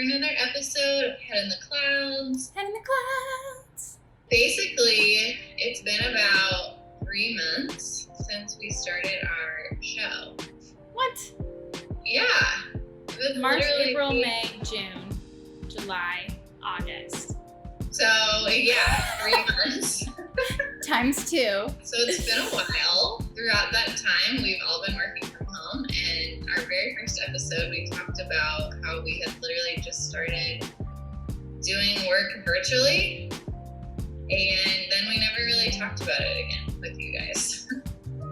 for another episode of Head in the Clouds. Head in the Clouds. Basically, it's been about 3 months since we started our show. What? Yeah. It was March, April, May, June, July, August. So, yeah, 3 months. Times 2. So it's been a while. Throughout that time, we've all been working from home. And our very first episode, we talked about how we had literally just started doing work virtually. And then we never really talked about it again with you guys.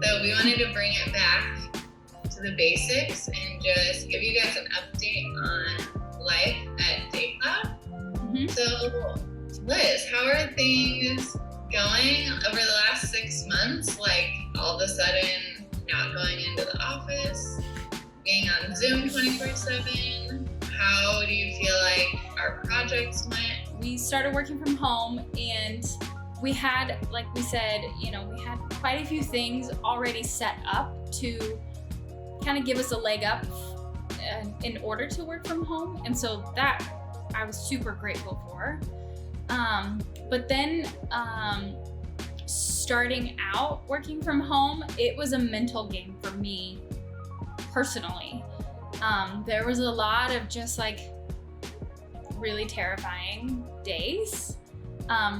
So we wanted to bring it back to the basics and just give you guys an update on life at DayCloud. Mm-hmm. So, Liz, how are things going over the last 6 months? Like, all of a sudden, not going into the office, being on Zoom 24/7. How do you feel like our projects went? We started working from home, and we had, like we said, we had quite a few things already set up to kind of give us a leg up in order to work from home. And so that I was super grateful for. But then starting out working from home, it was a mental game for me personally. There was a lot of just like really terrifying days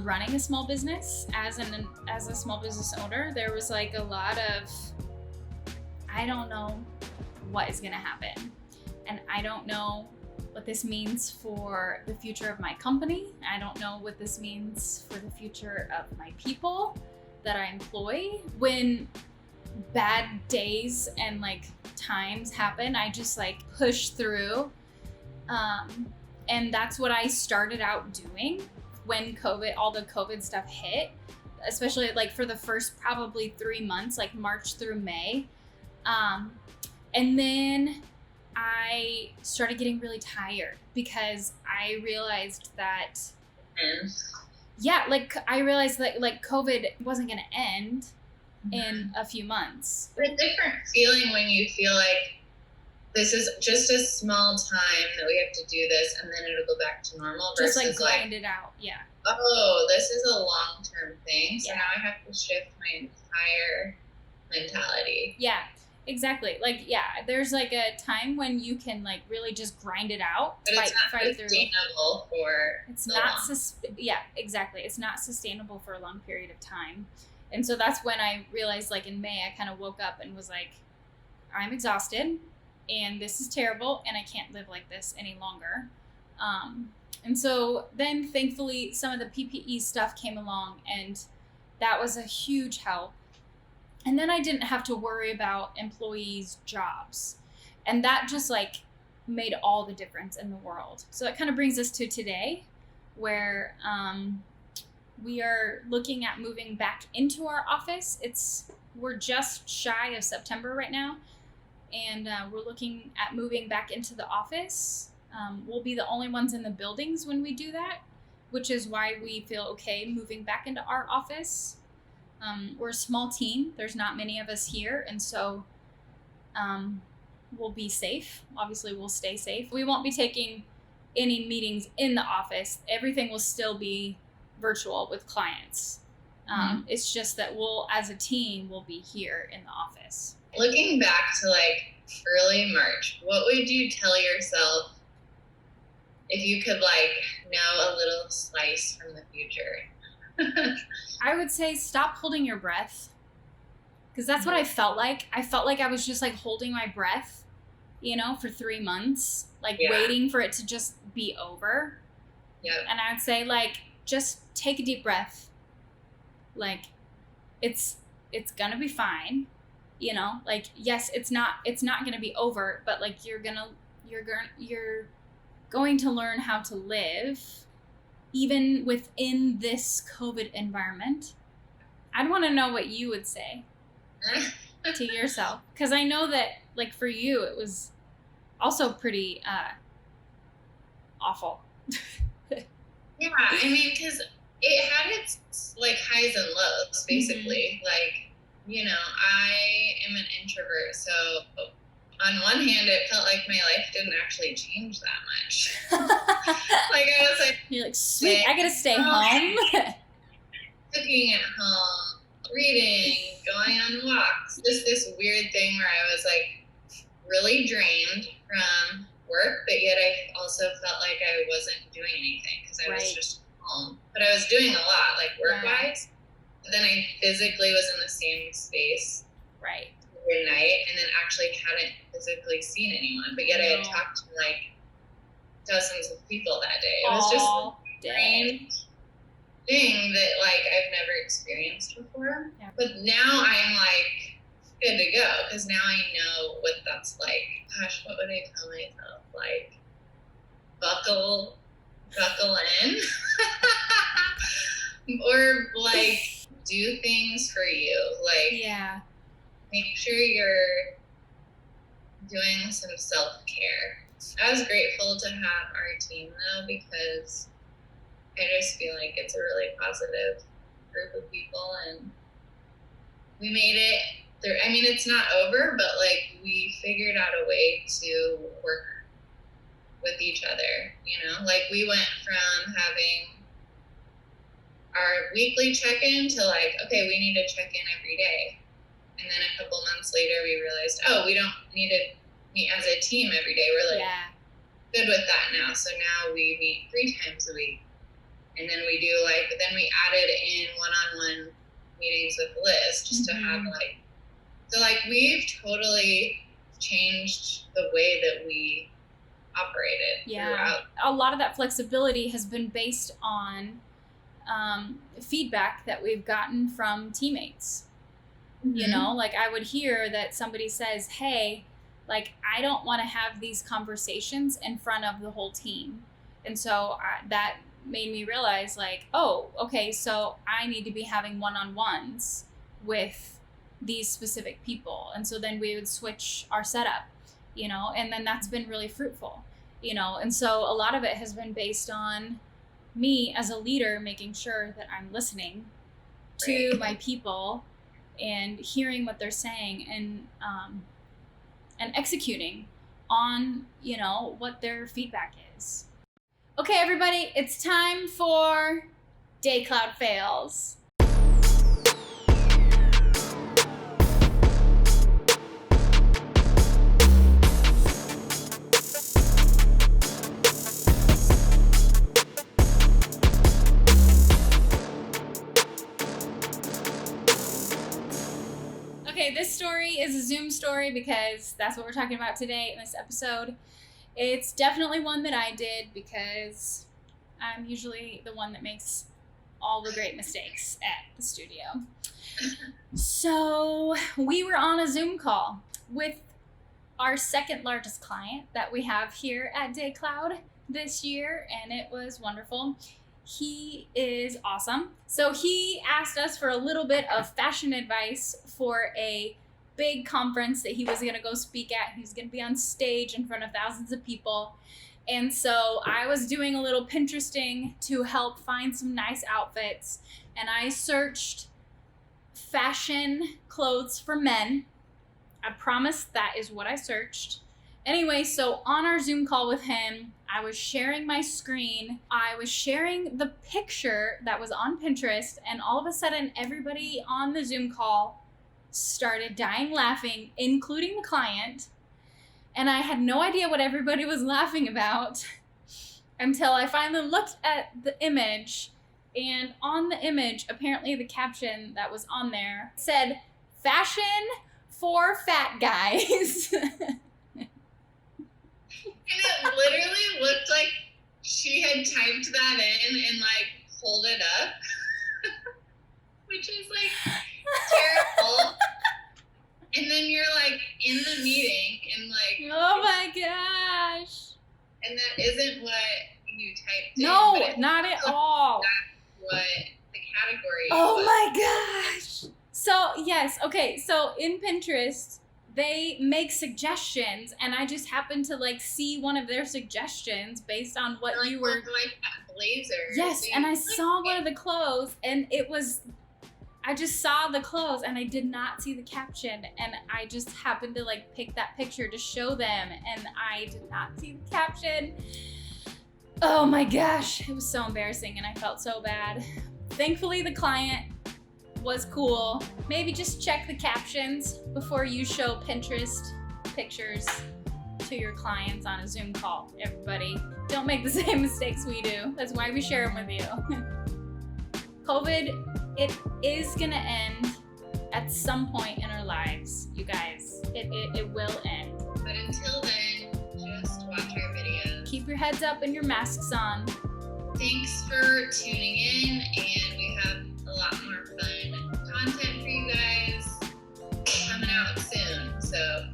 running a small business as a small business owner. There was like a lot of, I don't know what is going to happen, and I don't know what this means for the future of my company. I don't know what this means for the future of my people that I employ. When bad days and like times happen, I just like push through. And that's what I started out doing when all the COVID stuff hit, especially like for the first probably 3 months, like March through May. And then I started getting really tired because I realized that, I realized that like COVID wasn't going to end in a few months. It's a different feeling when you feel like this is just a small time that we have to do this and then it'll go back to normal Just versus like grind it out. Yeah. Oh, this is a long-term thing. So Yeah. now I have to shift my entire mentality. Yeah, exactly. Like, yeah, there's like a time when you can like really just grind it out. But it's not sustainable for yeah, exactly. It's not sustainable for a long period of time. And so that's when I realized, like in May, I kind of woke up and was like, I'm exhausted and this is terrible and I can't live like this any longer. And so then thankfully some of the PPE stuff came along, and that was a huge help. And then I didn't have to worry about employees' jobs. And that just like made all the difference in the world. So it kind of brings us to today, where we are looking at moving back into our office. We're just shy of September right now, and we're looking at moving back into the office. We'll be the only ones in the buildings when we do that, which is why we feel okay moving back into our office. We're a small team. There's not many of us here, and so we'll be safe. Obviously, we'll stay safe. We won't be taking any meetings in the office. Everything will still be virtual with clients. It's just that as a team, we'll be here in the office. Looking back to like early March, what would you tell yourself if you could like know a little slice from the future? I would say stop holding your breath, because that's what I felt like. I felt like I was just like holding my breath, for 3 months, waiting for it to just be over. Yeah. And I would say like, just take a deep breath. Like it's gonna be fine. Yes, it's not gonna be over, but like you're going to learn how to live even within this COVID environment. I'd want to know what you would say to yourself, because I know that like for you it was also pretty awful. Yeah, I mean, because it had its like highs and lows basically. Like, I am an introvert, so on one hand, it felt like my life didn't actually change that much. Like, I was like, you're like, sweet, I gotta stay home. Cooking at home, reading, going on walks. Just this weird thing where I was like really drained from work, but yet I also felt like I wasn't doing anything because I was just home. But I was doing a lot, like work-wise. But then I physically was in the same space every night, and then actually hadn't physically seen anyone. But yet I had talked to like dozens of people that day. It was just a strange thing that like I've never experienced before. Yeah. But now I'm like good to go because now I know what that's like. Gosh, what would I tell myself? Like, buckle in, or like do things for you. Like, make sure you're doing some self-care. I was grateful to have our team though, because I just feel like it's a really positive group of people, and we made it through. I mean, it's not over, but like we figured out a way to work with each other, you know? Like we went from having our weekly check-in to like, okay, we need to check in every day. And then a couple months later, we realized, oh, we don't need to meet as a team every day. We're like good with that now. So now we meet 3 times a week. And then we do like, then we added in one-on-one meetings with Liz just to have like, so like we've totally changed the way that we operated throughout. A lot of that flexibility has been based on feedback that we've gotten from teammates. You know, like I would hear that somebody says, hey, like I don't want to have these conversations in front of the whole team. And so that made me realize like, oh, okay, so I need to be having one-on-ones with these specific people. And so then we would switch our setup, you know, and then that's been really fruitful, you know. And so a lot of it has been based on me as a leader making sure that I'm listening to my people and hearing what they're saying and executing on, you know, what their feedback is. Okay, everybody, it's time for DayCloud Fails. Okay, this story is a Zoom story because that's what we're talking about today in this episode. It's definitely one that I did because I'm usually the one that makes all the great mistakes at the studio. So we were on a Zoom call with our second largest client that we have here at DayCloud this year, and it was wonderful. He is awesome. So he asked us for a little bit of fashion advice for a big conference that he was going to go speak at. He was going to be on stage in front of thousands of people. And so I was doing a little Pinteresting to help find some nice outfits. And I searched fashion clothes for men. I promise that is what I searched. Anyway, so on our Zoom call with him, I was sharing my screen. I was sharing the picture that was on Pinterest, and all of a sudden, everybody on the Zoom call started dying laughing, including the client. And I had no idea what everybody was laughing about until I finally looked at the image. And on the image, apparently the caption that was on there said, "Fashion for fat guys." And it literally looked like she had typed that in and like pulled it up, which is like terrible. And then you're like in the meeting and like, oh my gosh. And that isn't what you typed in. No, not at all. That's what the category was. Oh my gosh. So yes, okay, so in Pinterest, they make suggestions, and I just happened to like see one of their suggestions based on what like, you were like that blazer. Yes, and I saw one of the clothes, and it was, I just saw the clothes and I did not see the caption, and I just happened to like pick that picture to show them, and I did not see the caption. Oh my gosh, it was so embarrassing and I felt so bad. Thankfully the client was cool. Maybe just check the captions before you show Pinterest pictures to your clients on a Zoom call, everybody. Don't make the same mistakes we do. That's why we share them with you. COVID, it is gonna end at some point in our lives, you guys. It will end. But until then, just watch our videos. Keep your heads up and your masks on. Thanks for tuning in, and we have a lot more fun content for you guys coming out soon. So